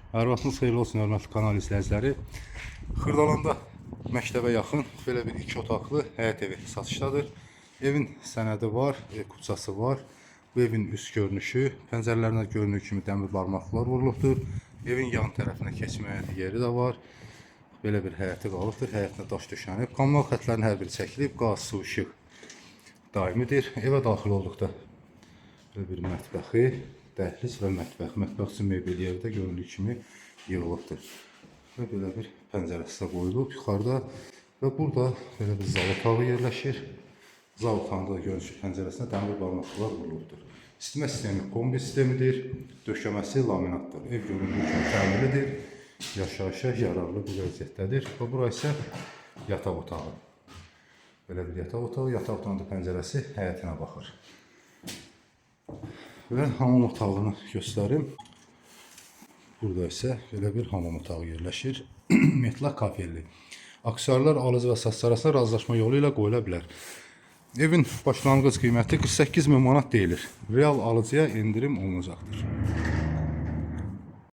Hər vaxtınız xeyirli olsun, hörmətli kanal izləyiciləri. Xırdalanda məktəbə yaxın belə bir 2 otaqlı həyət evi satışdadır. Evin sənədi var, kupçası var. Bu evin üst görünüşü, pəncərələrinə göründüyü kimi dəmir barmaqlar vurulubdur. Evin yan tərəfinə keçməyə yeri də var. Belə bir həyəti qalıbdır. Həyətinə daş döşənib. Kommunal xətlərin hər biri çəkilib. Qaz, su, işıq daimidir. Evə daxil olduqda belə bir mətbəxi, dəhliz və mətbəx. Mətbəx üçün mebel yeri də göründüyü kimi yığılıbdır. Və belə bir pəncərəsi də qoyulub yuxarıda. Və burada belə bir zal otağı yerləşir. Zal otağında görünüş pəncərəsinə dəmir barmaqlar vurulubdur. İsitmə sistemi kombi sistemidir. Döşəməsi laminatdır. Ev göründüyü kimi təmirlidir. Yaşayışa yararlı bir vəziyyətdədir. Və bura isə yataq otağı. Belə bir yataq otağı. Yataq otağının da pəncərəsi həyətinə baxır. Və hamam otağını göstərim. Burada isə belə bir hamam otağı yerləşir. Metlaq kafelli. Aksessuarlar alıcı və satış arasında razılaşma yolu ilə qoyula bilər. Evin başlanğıc qiyməti 48.000 manat deyilir. Real alıcıya endirim olunacaqdır.